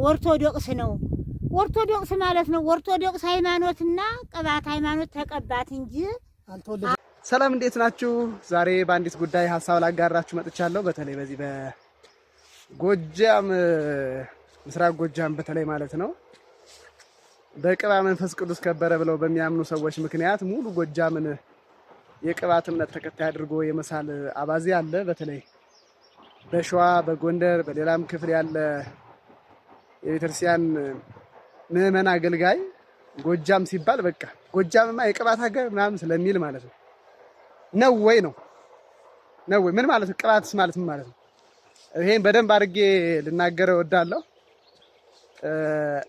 ኦርቶዶክስ ነው። ኦርቶዶክስ ማለት ነው ኦርቶዶክስ ሃይማኖትና ቅባት ሃይማኖት ተቀባት እንጂ አልተወለደ። ሰላም እንዴት ናችሁ? ዛሬ በአንዲት ጉዳይ ሐሳብ ላጋራችሁ መጥቻለሁ። በተለይ በዚህ በጎጃም ምስራቅ ጎጃም በተለይ ማለት ነው በቅባ መንፈስ ቅዱስ ከበረ ብለው በሚያምኑ ሰዎች ምክንያት ሙሉ ጎጃምን የቅባት እምነት ተከታይ አድርጎ የመሳል አባዜ አለ። በተለይ በሸዋ በጎንደር በሌላም ክፍል ያለ የቤተክርስቲያን ምዕመን አገልጋይ ጎጃም ሲባል በቃ ጎጃምማ የቅባት ሀገር ምናምን ስለሚል ማለት ነው ወይ ነው ወይ ምን ማለት ነው? ቅባትስ ማለት ምን ማለት ነው? ይሄን በደንብ አድርጌ ልናገረው እወዳለሁ።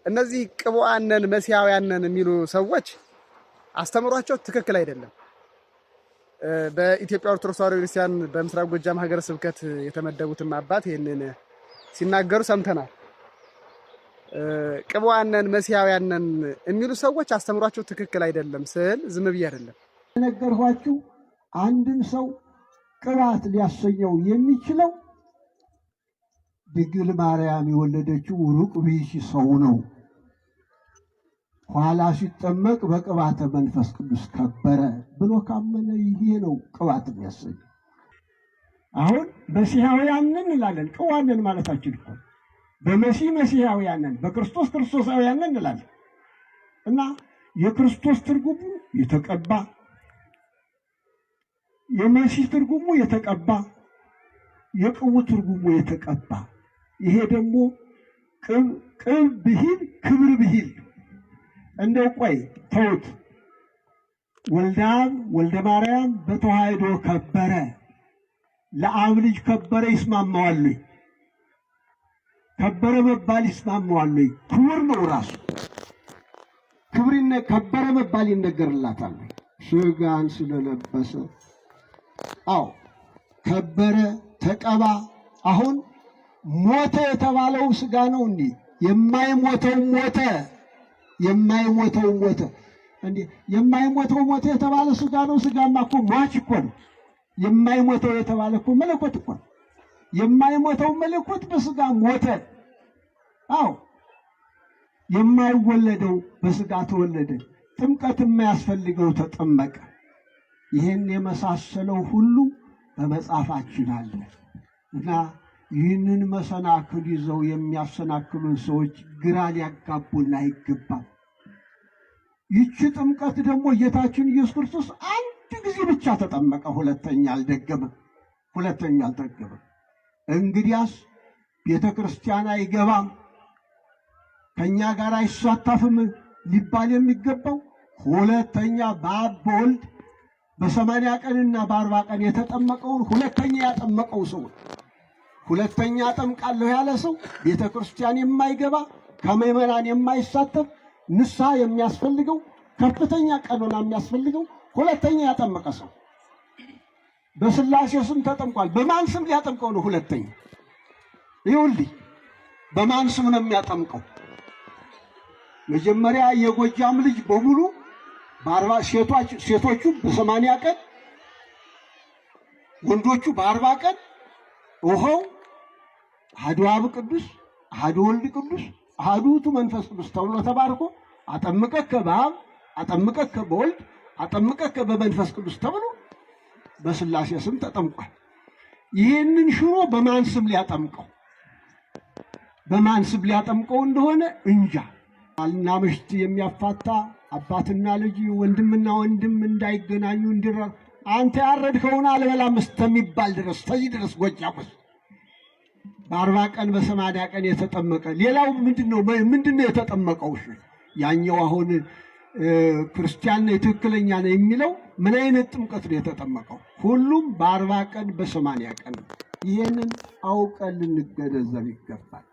እነዚህ ቅቡአነን መሲያውያነን የሚሉ ሰዎች አስተምሯቸው ትክክል አይደለም። በኢትዮጵያ ኦርቶዶክስ ተዋሕዶ ክርስቲያን በምስራቅ ጎጃም ሀገረ ስብከት የተመደቡትም አባት ይሄንን ሲናገሩ ሰምተናል። ቅቡአነን መሲያውያነን የሚሉ ሰዎች አስተምሯቸው ትክክል አይደለም ስል ዝም ብዬ አይደለም ነገርኳችሁ። አንድን ሰው ቅባት ሊያሰኘው የሚችለው ድንግል ማርያም የወለደችው ሩቅ ብእሲ ሰው ነው። ኋላ ሲጠመቅ በቅባተ መንፈስ ቅዱስ ከበረ ብሎ ካመነ ይሄ ነው ቅባት የሚያሰኝ። አሁን መሲሐውያንን እንላለን። ቅቡአነን ማለታችን እኮ በመሲህ መሲሐውያንን በክርስቶስ ክርስቶሳውያንን እንላለን እና የክርስቶስ ትርጉሙ የተቀባ የመሲህ ትርጉሙ የተቀባ የቅቡ ትርጉሙ የተቀባ ይሄ ደግሞ ቅብ ብሂል ክብር ብሂል እንደው ቆይ ተውት። ወልዳም ወልደ ማርያም በተዋሕዶ ከበረ ለአብ ልጅ ከበረ ይስማማዋል? ከበረ መባል ይስማማዋል? ክቡር ነው ራሱ ክብርነ ከበረ መባል ይነገርላታል ስጋን ስለለበሰ። አዎ ከበረ ተቀባ። አሁን ሞተ የተባለው ስጋ ነው እንዴ? የማይሞተው ሞተ የማይሞተው ሞተ እንዴ? የማይሞተው ሞተ የተባለ ስጋ ነው። ስጋማ እኮ ሟች እኮ ነው። የማይሞተው የተባለ እኮ መለኮት እኮ ነው። የማይሞተው መለኮት በስጋ ሞተ። አዎ የማይወለደው በስጋ ተወለደ። ጥምቀት የማያስፈልገው ተጠመቀ። ይህን የመሳሰለው ሁሉ በመጽሐፋችን አለ እና ይህንን መሰናክል ይዘው የሚያሰናክሉን ሰዎች ግራ ሊያጋቡን አይገባም። ይቺ ጥምቀት ደግሞ ጌታችን ኢየሱስ ክርስቶስ አንድ ጊዜ ብቻ ተጠመቀ፣ ሁለተኛ አልደገመም። እንግዲያስ ቤተ ክርስቲያን አይገባም፣ ከእኛ ጋር አይሳተፍም ሊባል የሚገባው ሁለተኛ በአብ በወልድ በ80 ቀንና በ40 ቀን የተጠመቀውን ሁለተኛ ያጠመቀው ሰው ሁለተኛ አጠምቃለሁ ያለ ሰው ቤተ ክርስቲያን የማይገባ ከምዕመናን የማይሳተፍ ንስሐ የሚያስፈልገው ከፍተኛ ቀኖና የሚያስፈልገው ሁለተኛ ያጠመቀ ሰው በስላሴ ስም ተጠምቋል። በማን ስም ሊያጠምቀው ነው? ሁለተኛ ይኸውልህ በማን ስም ነው የሚያጠምቀው? መጀመሪያ የጎጃም ልጅ በሙሉ በ40 ሴቶቹ በ80 ቀን ወንዶቹ በ40 ቀን ውሃው አሐዱ አብ ቅዱስ አሐዱ ወልድ ቅዱስ አሐዱ ውእቱ መንፈስ ቅዱስ ተብሎ ተባርኮ አጠምቀከ በአብ አጠምቀከ በወልድ አጠምቀከ በመንፈስ ቅዱስ ተብሎ በስላሴ ስም ተጠምቋል። ይህንን ሽሮ በማን ስም ሊያጠምቀው እንደሆነ እንጃ። ባልና ሚስት የሚያፋታ አባትና ልጅ ወንድምና ወንድም እንዳይገናኙ እንዲራ አንተ ያረድከውን አልበላም እስከሚባል ድረስ ተዚህ ድረስ ጎጃም ውስጥ በ40 ቀን በ80 ቀን የተጠመቀ። ሌላው ምንድነው የተጠመቀው? ያኛው አሁን ክርስቲያን ነው ትክክለኛ ነው የሚለው ምን አይነት ጥምቀት ነው የተጠመቀው? ሁሉም በ40 ቀን በ80 ቀን። ይሄንን አውቀን ልንገነዘብ ይገባል።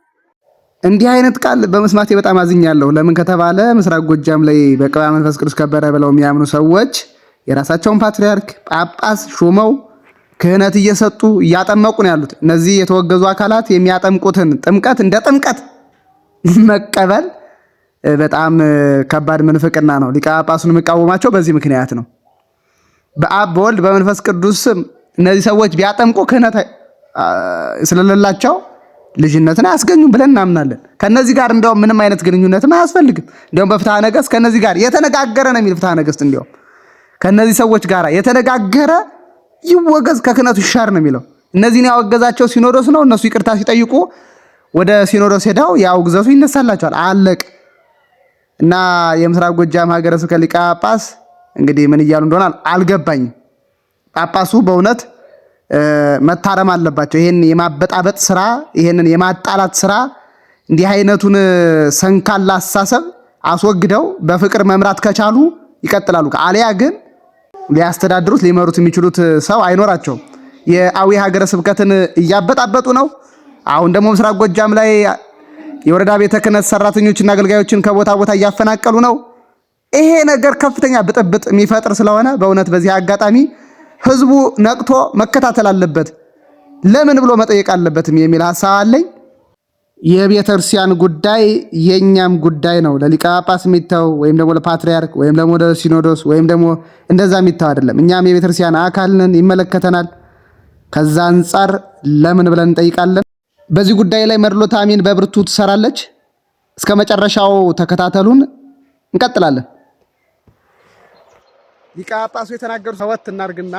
እንዲህ አይነት ቃል በመስማቴ በጣም አዝኛለሁ። ለምን ከተባለ ምስራቅ ጎጃም ላይ በቅባ መንፈስ ቅዱስ ከበረ ብለው የሚያምኑ ሰዎች የራሳቸውን ፓትርያርክ ጳጳስ ሾመው ክህነት እየሰጡ እያጠመቁ ነው ያሉት። እነዚህ የተወገዙ አካላት የሚያጠምቁትን ጥምቀት እንደ ጥምቀት መቀበል በጣም ከባድ ምንፍቅና ነው። ሊቀ ጳጳሱን የሚቃወማቸው በዚህ ምክንያት ነው። በአብ በወልድ በመንፈስ ቅዱስ እነዚህ ሰዎች ቢያጠምቁ ክህነት ስለሌላቸው ልጅነትን አያስገኙም ብለን እናምናለን። ከነዚህ ጋር እንደውም ምንም አይነት ግንኙነትም አያስፈልግም። እንደውም በፍትሐ ነገሥት ከነዚህ ጋር የተነጋገረ ነው የሚል ፍትሐ ነገሥት እንደውም ከነዚህ ሰዎች ጋር የተነጋገረ ይወገዝ ከክህነቱ ይሻር ነው የሚለው። እነዚህን ያወገዛቸው ሲኖዶስ ነው። እነሱ ይቅርታ ሲጠይቁ ወደ ሲኖዶስ ሄደው ያው ግዘቱ ይነሳላቸዋል። አለቅ እና የምስራቅ ጎጃም ሀገረ ስብከት ሊቀ ጳጳስ እንግዲህ ምን እያሉ እንደሆነ አልገባኝም። ጳጳሱ በእውነት መታረም አለባቸው። ይሄን የማበጣበጥ ስራ፣ ይሄንን የማጣላት ስራ፣ እንዲህ አይነቱን ሰንካላ አስተሳሰብ አስወግደው በፍቅር መምራት ከቻሉ ይቀጥላሉ። አሊያ ግን ሊያስተዳድሩት ሊመሩት የሚችሉት ሰው አይኖራቸውም። የአዊ ሀገረ ስብከትን እያበጣበጡ ነው። አሁን ደግሞ ምስራቅ ጎጃም ላይ የወረዳ ቤተ ክህነት ሰራተኞችና አገልጋዮችን ከቦታ ቦታ እያፈናቀሉ ነው። ይሄ ነገር ከፍተኛ ብጥብጥ የሚፈጥር ስለሆነ በእውነት በዚህ አጋጣሚ ህዝቡ ነቅቶ መከታተል አለበት፣ ለምን ብሎ መጠየቅ አለበትም የሚል ሐሳብ አለኝ። የቤተ ክርስቲያን ጉዳይ የኛም ጉዳይ ነው። ለሊቀ ጳጳስ የሚተው ወይም ደግሞ ለፓትርያርክ ወይም ደግሞ ለሲኖዶስ ወይም ደግሞ እንደዛ የሚተው አይደለም። እኛም የቤተ ክርስቲያን አካል ነን፣ ይመለከተናል። ከዛ አንጻር ለምን ብለን እንጠይቃለን። በዚህ ጉዳይ ላይ መድሎተ አሚን በብርቱ ትሰራለች። እስከ መጨረሻው ተከታተሉን፣ እንቀጥላለን። ሊቀ ጳጳሱ የተናገሩት ሰወት እናርግና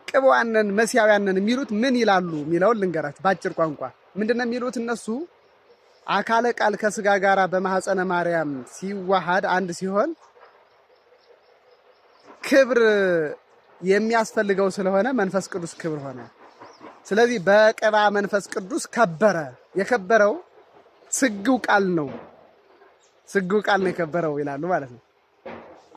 ቅቡዓንን መሲያውያንን የሚሉት ምን ይላሉ የሚለውን ልንገራችሁ ባጭር ቋንቋ። ምንድነው የሚሉት እነሱ? አካለ ቃል ከስጋ ጋራ በማህፀነ ማርያም ሲዋሃድ አንድ ሲሆን ክብር የሚያስፈልገው ስለሆነ መንፈስ ቅዱስ ክብር ሆነ። ስለዚህ በቅባ መንፈስ ቅዱስ ከበረ። የከበረው ስግው ቃል ነው፣ ስግው ቃል ነው የከበረው ይላሉ ማለት ነው።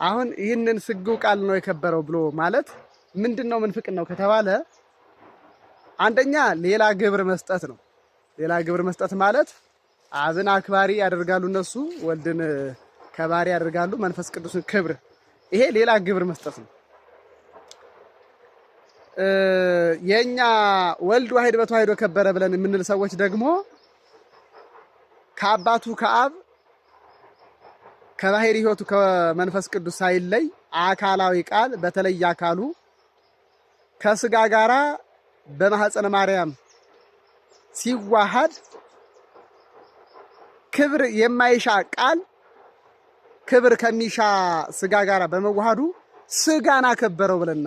አሁን ይህንን ስግው ቃል ነው የከበረው ብሎ ማለት ምንድነው? ምንፍቅና ነው ከተባለ አንደኛ ሌላ ግብር መስጠት ነው። ሌላ ግብር መስጠት ማለት አብን አክባሪ ያደርጋሉ እነሱ፣ ወልድን ከባሪ ያደርጋሉ፣ መንፈስ ቅዱስን ክብር። ይሄ ሌላ ግብር መስጠት ነው። የኛ ወልድ ዋሕድ በተዋሕዶ ከበረ ብለን የምንል ሰዎች ደግሞ ከአባቱ ከአብ ከባሕሪ ሕይወቱ ከመንፈስ ቅዱስ ሳይለይ አካላዊ ቃል በተለየ አካሉ ከስጋ ጋራ በማህፀነ ማርያም ሲዋሃድ ክብር የማይሻ ቃል ክብር ከሚሻ ስጋ ጋራ በመዋሃዱ ስጋን አከበረው ብለን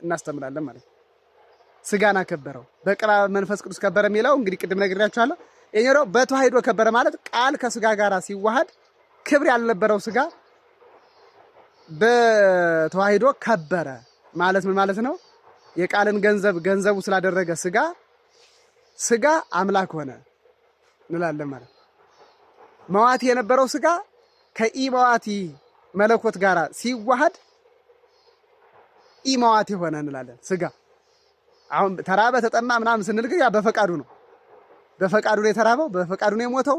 እናስተምራለን ማለት ነው። ስጋን አከበረው በቅባ መንፈስ ቅዱስ ከበረ የሚለው እንግዲህ ቅድም ነግሬያችኋለሁ። የኛው በተዋሕዶ ከበረ ማለት ቃል ከስጋ ጋራ ሲዋሃድ ክብር ያልነበረው ስጋ በተዋሕዶ ከበረ ማለት ምን ማለት ነው? የቃልን ገንዘቡ ስላደረገ ስጋ አምላክ ሆነ እንላለን ማለት። መዋቲ የነበረው ስጋ ከኢመዋቲ መለኮት ጋራ ሲዋሃድ ኢመዋቲ ሆነ እንላለን። ስጋ አሁን ተራበ ተጠማ ምናምን ስንል ግን ያ በፈቃዱ ነው። በፈቃዱ ነው የተራበው፣ በፈቃዱ ነው የሞተው፣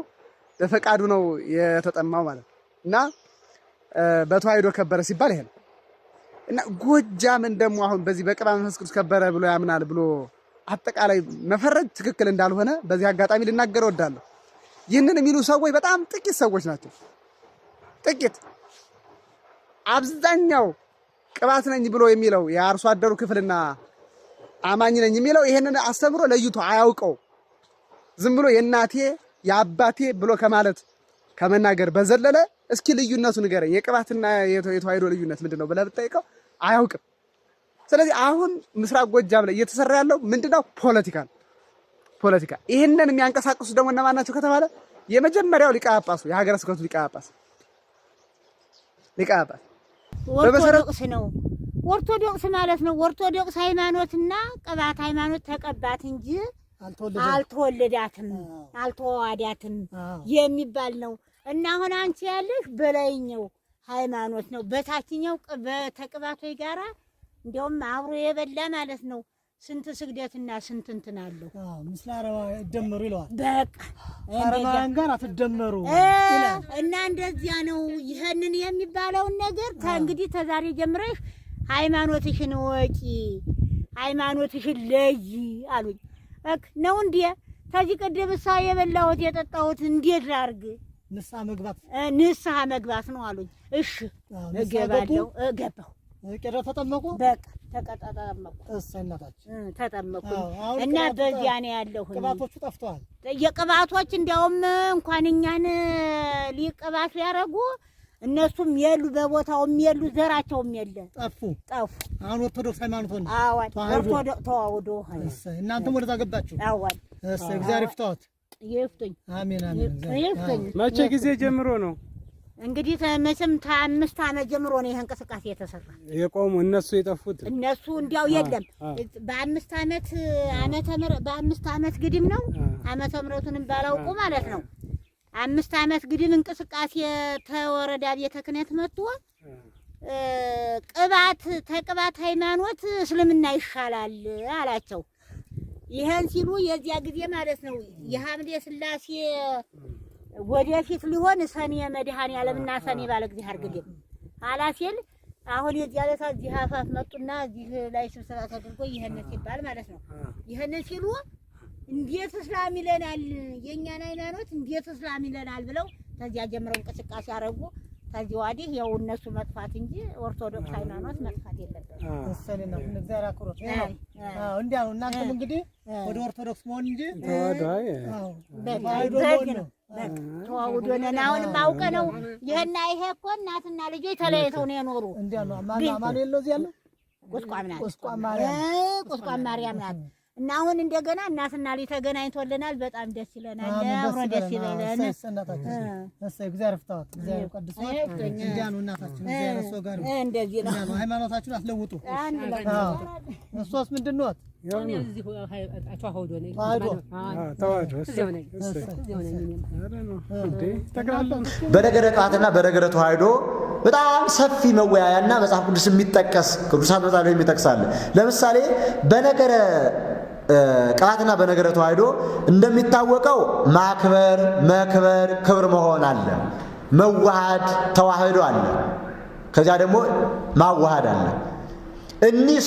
በፈቃዱ ነው የተጠማው ማለት እና በተዋሕዶ ከበረ ሲባል ይሄ ነው። እና ጎጃምን ደግሞ አሁን በዚህ በቅባ መንፈስ ቅዱስ ከበረ ብሎ ያምናል ብሎ አጠቃላይ መፈረጅ ትክክል እንዳልሆነ በዚህ አጋጣሚ ልናገር እወዳለሁ። ይህንን የሚሉ ሰዎች በጣም ጥቂት ሰዎች ናቸው። ጥቂት። አብዛኛው ቅባት ነኝ ብሎ የሚለው የአርሶ አደሩ ክፍልና አማኝ ነኝ የሚለው ይሄንን አስተምሮ ለይቶ አያውቀው። ዝም ብሎ የእናቴ የአባቴ ብሎ ከማለት ከመናገር በዘለለ እስኪ ልዩነቱ ንገረኝ፣ የቅባትና የተዋሕዶ ልዩነት ምንድነው ብለህ ብትጠይቀው አያውቅም። ስለዚህ አሁን ምስራቅ ጎጃም ላይ እየተሰራ ያለው ምንድነው? ፖለቲካ። ይሄንን የሚያንቀሳቅሱ ደግሞ እነማን ናቸው ከተባለ የመጀመሪያው ሊቀ ጳጳሱ የሀገረ ስብከቱ ሊቀ ጳጳስ ኦርቶዶክስ ነው። ኦርቶዶክስ ማለት ነው። ኦርቶዶክስ ሃይማኖትና ቅባት ሃይማኖት ተቀባት እንጂ አልተወለዳትም አልተዋዳትም የሚባል ነው። እና አሁን አንቺ ያለሽ በላይኛው ሃይማኖት ነው፣ በታችኛው በተቅባቶይ ጋራ እንደውም አብሮ የበላ ማለት ነው። ስንት ስግደትና ስንት እንትን አለው። ምስላረዋ ይደመሩ ይለዋል። በቃ አረማን ጋር አትደመሩ እና እንደዚያ ነው። ይሄንን የሚባለውን ነገር ከእንግዲህ ተዛሬ ጀምረሽ ሃይማኖትሽን ወቂ፣ ሃይማኖትሽን ለይ አሉኝ። ነው እንዴ? ከዚህ ቀደም የበላሁት የጠጣሁት እንዴት ላድርግ? ንስሐ መግባት ነው አሉኝ። እሺ እገባለሁ። ገባሁ። ቄራ ተጠመቁ በቃ ተቀጣጣመቁ እናታችን ተጠመቁ እና በዚያ ነው ያለው። ቅባቶቹ ጠፍተዋል። የቅባቶች እንዲያውም እንኳን እኛን ሊቀባት ሊያረጉ እነሱም የሉ በቦታውም የሉ ዘራቸውም የለ ጠፉ። አሁን ኦርቶዶክስ ሃይማኖት ሆነ። ኦርቶዶክስ ተዋህዶ ሆነ። እናንተም ወደዛ ገባችሁ። እግዚአብሔር ይፍታዎት። ይፍቱኝ። አሜን አሜን። ይፍቱኝ። መቼ ጊዜ ጀምሮ ነው እንግዲህ መቼም ከ5 ዓመት ጀምሮ ነው ይሄ እንቅስቃሴ የተሰራ የቆሙ እነሱ የጠፉት? እነሱ እንዲያው የለም በ5 ዓመት ግድም ነው ዓመተ ምሕረቱንም ባላውቁ ማለት ነው 5 ዓመት ግድም እንቅስቃሴ ተወረዳ ቤተ ክህነት መጥቶ ቅባት ሃይማኖት እስልምና ይሻላል አላቸው። ይሄን ሲሉ የዚያ ጊዜ ማለት ነው የሐምሌ ሥላሴ ወደፊት ሊሆን ሰኔ መድኃኔዓለምና ሰኔ ባለ ጊዜ አርግልኝ አላሲል አሁን የዚያ ለታ እዚህ አፋፍ መጡና እዚህ ላይ ስብሰባ ተደርጎ ይሄን ሲባል ማለት ነው ይሄን ሲሉ እንዴት እስላም ይለናል የኛን ሃይማኖት እንዴት እስላም ይለናል ብለው ከዚያ ጀምረው እንቅስቃሴ ያረጉ። ከዚህ ወዲህ ያው እነሱ መጥፋት እንጂ ኦርቶዶክስ ሃይማኖት መጥፋት የለበትም። እሰለና እግዚአብሔር አክብሮት እንዲያ ነው። እናንተም እንግዲህ ወደ ኦርቶዶክስ መሆን እንጂ ተዋህዶ ነን። አሁንም አውቀ ነው ይሄና ይሄ እኮ እናትና ልጆች ተለያይተው ነው የኖሩ። እንዲያ ነው ማን የለው እዚህ ያለው ቁስቋም ማርያም ናት። እና አሁን እንደገና እናትና ልጅ ተገናኝቶልናል። በጣም ደስ ይለናል። አብሮ ደስ ይለናል። እግዚአብሔር ይፍታዎት። እግዚአብሔር ቀድሶት እንዲያ ነው እናታችን። እግዚአብሔር እሱ ጋር እንደዚህ ነው። ሃይማኖታችሁን አትለውጡ። እሷስ ምንድን ነው? በነገረ ቅባትና በነገረ ተዋህዶ በጣም ሰፊ መወያያና መጽሐፍ ቅዱስ የሚጠቀስ ቅዱሳት መጽሐፍ የሚጠቅሳል። ለምሳሌ በነገረ ቅባትና በነገረ ተዋህዶ እንደሚታወቀው ማክበር፣ መክበር፣ ክብር መሆን አለ። መዋሃድ ተዋህዶ አለ። ከዚያ ደግሞ ማዋሃድ አለ። እኒህ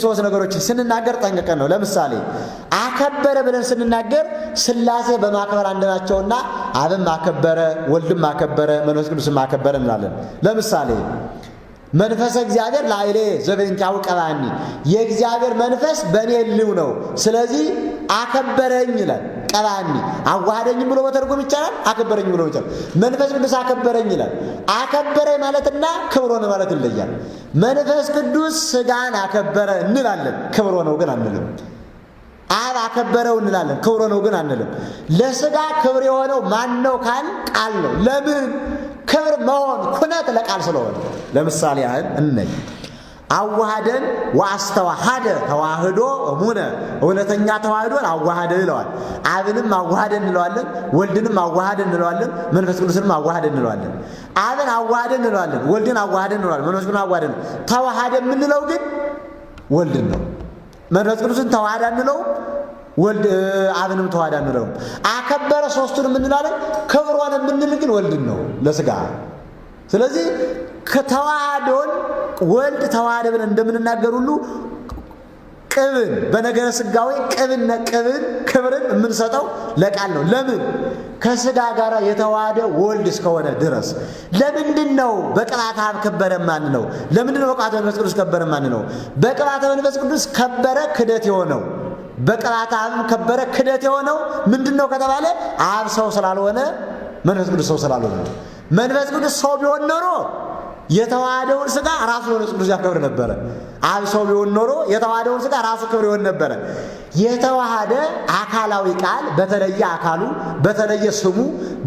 ሶስት ነገሮች ስንናገር ጠንቅቀን ነው። ለምሳሌ አከበረ ብለን ስንናገር ሥላሴ በማክበር አንድ ናቸውና አብም አከበረ፣ ወልድም አከበረ፣ መንፈስ ቅዱስም አከበረ እንላለን። ለምሳሌ መንፈሰ እግዚአብሔር ላዕሌ ዘበእንቲአሁ ቀባኒ፣ የእግዚአብሔር መንፈስ በእኔ ልው ነው፣ ስለዚህ አከበረኝ ይላል። ቀባኒ አዋሃደኝም ብሎ መተርጎም ይቻላል፣ አከበረኝ ብሎ ይቻላል። መንፈስ ቅዱስ አከበረኝ ይላል። አከበረኝ ማለትና ክብሮ ነው ማለት ይለያል። መንፈስ ቅዱስ ሥጋን አከበረ እንላለን፣ ክብሮ ነው ግን አንልም። አብ አከበረው እንላለን፣ ክብሮ ነው ግን አንልም። ለሥጋ ክብር የሆነው ማን ነው ካል ቃል ነው። ለምን ክብር መሆን ኩነት ለቃል ስለሆነ። ለምሳሌ ያህል እነኝ አዋሃደን ወአስተዋሃደ ተዋህዶ እሙነ፣ እውነተኛ ተዋህዶን አዋሃደ ይለዋል። አብንም አዋሃደ እንለዋለን፣ ወልድንም አዋሃደ እንለዋለን፣ መንፈስ ቅዱስንም አዋሃደ እንለዋለን። አብን አዋሃደ እንለዋለን፣ ወልድን አዋሃደ እንለዋለን፣ መንፈስ ቅዱስን አዋሃደ እንለዋለን። ተዋሃደ የምንለው ግን ወልድን ነው። መንፈስ ቅዱስን ተዋሃደ እንለው፣ ወልድ አብንም ተዋሃደ እንለው። አከበረ ሦስቱንም እንላለን። ክብሯን የምንል ግን ወልድን ነው ለሥጋ። ስለዚህ ከተዋህዶን ወልድ ተዋህደ ብለን እንደምንናገር ሁሉ ቅብን በነገረ ሥጋዌ ክብርን የምንሰጠው ለቃል ነው። ለምን ከሥጋ ጋር የተዋሃደ ወልድ እስከሆነ ድረስ። ለምንድን ነው በቅባተ አብ ከበረ ማን ነው? ለምንድን ነው በቅባተ መንፈስ ቅዱስ ከበረ ማን ነው? በቅባተ መንፈስ ቅዱስ ከበረ ክደት የሆነው በቅባተ አብ ከበረ ክደት የሆነው ምንድን ነው ከተባለ አብ ሰው ስላልሆነ መንፈስ ቅዱስ ሰው ስላልሆነ ነው። መንፈስ ቅዱስ ሰው ቢሆን ኖሮ የተዋሃደውን ሥጋ ራሱ መንፈስ ቅዱስ ያከብር ነበረ። አብ ሰው ቢሆን ኖሮ የተዋሃደውን ሥጋ ራሱ ክብር ይሆን ነበረ። የተዋሃደ አካላዊ ቃል በተለየ አካሉ፣ በተለየ ስሙ፣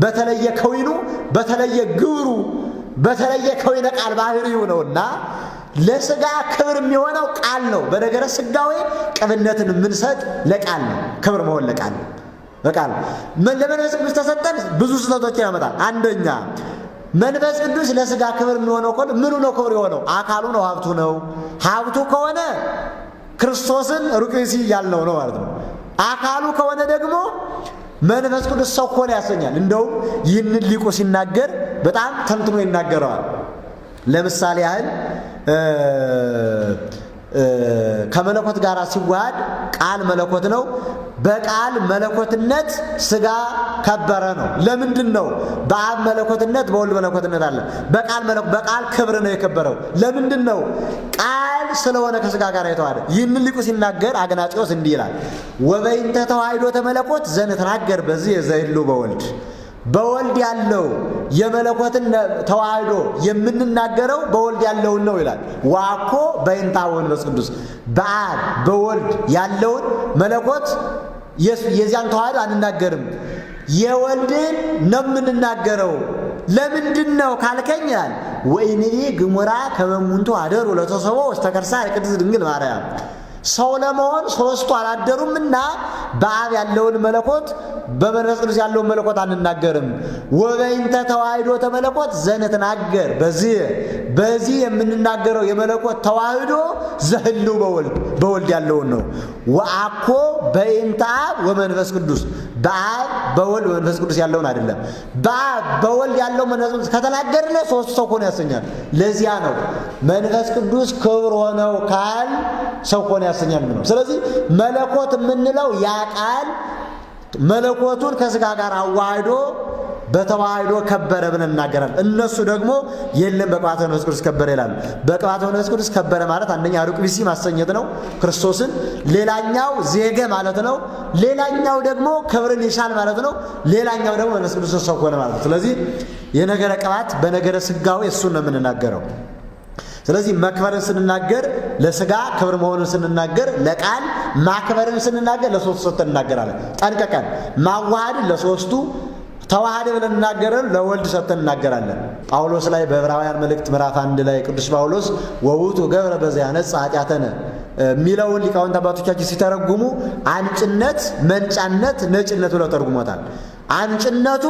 በተለየ ከዊኑ፣ በተለየ ግብሩ፣ በተለየ ከዊነ ቃል ባህሪው ነውና ለሥጋ ክብር የሚሆነው ቃል ነው። በነገረ ሥጋዌ ቅብነትን የምንሰጥ ለቃል ነው። ክብር መሆን ለቃል ነው። በቃል ለመንፈስ ቅዱስ ተሰጠን ብዙ ስህተቶችን ያመጣል። አንደኛ መንፈስ ቅዱስ ለሥጋ ክብር የሚሆነው ከሆነ ምኑ ነው ክብር የሆነው? አካሉ ነው፣ ሀብቱ ነው። ሀብቱ ከሆነ ክርስቶስን ሩቅ ብእሲ ያልነው ነው ማለት ነው። አካሉ ከሆነ ደግሞ መንፈስ ቅዱስ ሰው ሆነ ያሰኛል። እንደውም ይህንን ሊቁ ሲናገር በጣም ተንትኖ ይናገረዋል። ለምሳሌ ያህል ከመለኮት ጋር ሲዋሃድ ቃል መለኮት ነው። በቃል መለኮትነት ስጋ ከበረ ነው። ለምንድን ነው? በአብ መለኮትነት በወልድ መለኮትነት አለ። በቃል ክብር ነው የከበረው። ለምንድን ነው? ቃል ስለሆነ ከስጋ ጋር የተዋሃደ። ይህንን ሊቁ ሲናገር አግናጢዎስ እንዲህ ይላል፣ ወበይንተ ተዋሕዶተ መለኮት ዘንትናገር በዚህ የዘይሉ በወልድ በወልድ ያለው የመለኮትን ተዋህዶ የምንናገረው በወልድ ያለውን ነው ይላል። ዋኮ በእንታ ወመንፈስ ቅዱስ በአብ በወልድ ያለውን መለኮት የዚያን ተዋህዶ አንናገርም፣ የወልድን ነው የምንናገረው። ለምንድን ነው ካልከኛል ወይንሪ ግሙራ ከመሙንቱ አደሩ ለተሰቦ ወስተከርሳ ቅድስት ድንግል ማርያም ሰው ለመሆን ሶስቱ አላደሩምና በአብ ያለውን መለኮት በመንፈስ ቅዱስ ያለውን መለኮት አንናገርም። ወበይንተ ተዋሕዶተ መለኮት ዘንትናገር በዚህ የምንናገረው የመለኮት ተዋህዶ ዘህሉ በወልድ ያለውን ነው። ወአኮ በእንተ አብ ወመንፈስ ቅዱስ በአብ በወልድ በመንፈስ ቅዱስ ያለውን አይደለም። በአብ በወልድ ያለው መንፈስ ቅዱስ ከተናገርለ ሶስቱ ሰው ሆነ ያሰኛል። ለዚያ ነው መንፈስ ቅዱስ ክብር ሆነው ካል ሰው ሆነ ያሰኛል ነው። ስለዚህ መለኮት የምንለው ያ ቃል መለኮቱን ከስጋ ጋር አዋህዶ በተዋህዶ ከበረ ብለን እናገራለን። እነሱ ደግሞ የለም በቅባተ መንፈስ ቅዱስ ከበረ ይላሉ። በቅባተ መንፈስ ቅዱስ ከበረ ማለት አንደኛ ሩቅ ቢሲ ማሰኘት ነው ክርስቶስን፣ ሌላኛው ዜገ ማለት ነው፣ ሌላኛው ደግሞ ክብርን ይሻል ማለት ነው፣ ሌላኛው ደግሞ መንፈስ ቅዱስ ሰው ሆነ ማለት ነው። ስለዚህ የነገረ ቅባት በነገረ ስጋው እሱን ነው የምንናገረው። ስለዚህ መክበርን ስንናገር ለስጋ ክብር መሆኑን ስንናገር፣ ለቃል ማክበርን ስንናገር ለሶስቱ ሰጥተን እናገራለን። ጠንቀቀን ማዋሃድን ለሶስቱ ተዋሃደ ብለን እናገራለን፣ ለወልድ ሰጥተን እናገራለን። ጳውሎስ ላይ በዕብራውያን መልእክት ምዕራፍ 1 ላይ ቅዱስ ጳውሎስ ወውቱ ገብረ በዚያነጽ ኃጢአተነ የሚለውን ሊቃውንት አባቶቻችን ሲተረጉሙ አንጭነት፣ መንጫነት፣ ነጭነት ብለው ተርጉሞታል። አንጭነቱ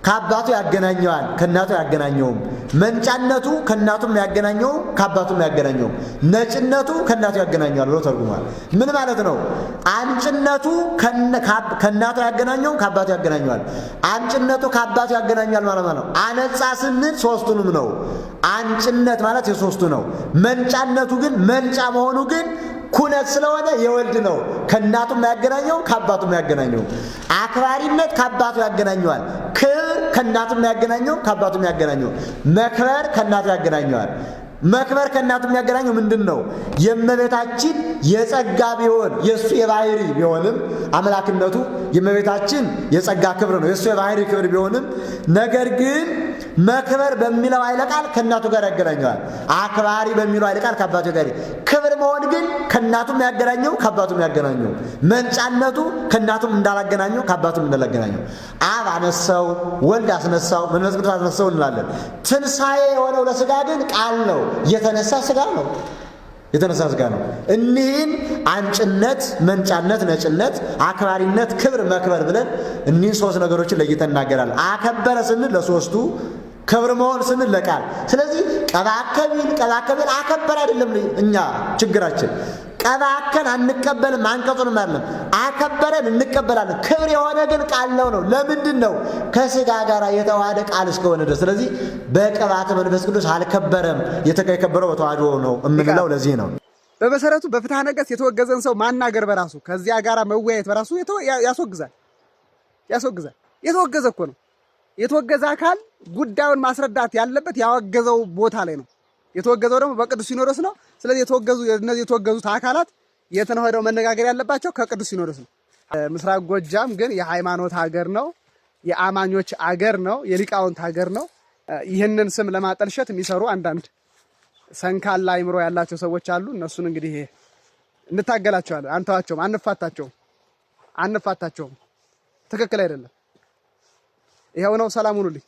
ከአባቱ ያገናኘዋል፣ ከእናቱ ያገናኘውም። መንጫነቱ ከእናቱም ያገናኘውም ከአባቱም ያገናኘውም። ነጭነቱ ከእናቱ ያገናኘዋል ብሎ ተርጉሟል። ምን ማለት ነው? አንጭነቱ ከእናቱ ያገናኘውም ከአባቱ ያገናኘዋል። አንጭነቱ ከአባቱ ያገናኘዋል ማለት ነው። አነጻ ስንል ሶስቱንም ነው። አንጭነት ማለት የሶስቱ ነው። መንጫነቱ ግን መንጫ መሆኑ ግን ኩነት ስለሆነ የወልድ ነው። ከእናቱም ያገናኘው ከአባቱም ያገናኘው። አክባሪነት ከአባቱ ያገናኘዋል። ክብር ከእናቱም ያገናኘው ከአባቱም ያገናኘው። መክበር ከእናቱ ያገናኘዋል። መክበር ከእናቱ የሚያገናኘው ምንድን ነው? የእመቤታችን የጸጋ ቢሆን የእሱ የባህሪ ቢሆንም አምላክነቱ የእመቤታችን የጸጋ ክብር ነው፣ የእሱ የባህሪ ክብር ቢሆንም ነገር ግን መክበር በሚለው ኃይለ ቃል ከእናቱ ጋር ያገናኘዋል። አክባሪ በሚለው ኃይለ ቃል ከአባቱ ጋር። ክብር መሆን ግን ከእናቱም ያገናኘው ከአባቱም ያገናኘው። መንጫነቱ ከእናቱም እንዳላገናኘው ከአባቱም እንዳላገናኘው። አብ አነሳው፣ ወልድ አስነሳው፣ መንፈስ ቅዱስ አስነሳው እንላለን። ትንሣኤ የሆነው ለሥጋ ግን ቃል ነው። የተነሳ ሥጋ ነው። የተነሳ ሥጋ ነው። እኒህን አንጭነት፣ መንጫነት፣ ነጭነት፣ አክባሪነት፣ ክብር፣ መክበር ብለን እኒህን ሶስት ነገሮችን ለይተን እናገራለን። አከበረ ስንል ለሶስቱ፣ ክብር መሆን ስንል ለቃል። ስለዚህ ቀባከቢል አከበረ አይደለም እኛ ችግራችን። ቀባከን አንቀበልም፣ አንቀጹንም አይደለም። አከበረን እንቀበላለን። ክብር የሆነ ግን ቃል ነው። ለምንድን ነው? ከሥጋ ጋር የተዋሃደ ቃል እስከሆነ ድረስ። ስለዚህ በቅባተ መንፈስ ቅዱስ አልከበረም። የከበረው በተዋህዶ ነው የምንለው ለዚህ ነው። በመሰረቱ በፍትሐ ነገሥት የተወገዘን ሰው ማናገር በራሱ ከዚያ ጋር መወያየት በራሱ ያስወግዛል። የተወገዘ እኮ ነው። የተወገዘ አካል ጉዳዩን ማስረዳት ያለበት ያወገዘው ቦታ ላይ ነው። የተወገዘው ደግሞ በቅዱስ ሲኖዶስ ነው። ስለዚህ እነዚህ የተወገዙት አካላት የት ነው ሄደው መነጋገር ያለባቸው? ከቅዱስ ሲኖዶስ ነው። ምስራቅ ጎጃም ግን የሃይማኖት ሀገር ነው፣ የአማኞች አገር ነው፣ የሊቃውንት ሀገር ነው። ይህንን ስም ለማጠልሸት የሚሰሩ አንዳንድ ሰንካላ አይምሮ ያላቸው ሰዎች አሉ። እነሱን እንግዲህ እንታገላቸዋለን። አንተዋቸውም፣ አንፋታቸውም። ትክክል አይደለም። ይኸው ነው። ሰላም ሁኑልኝ።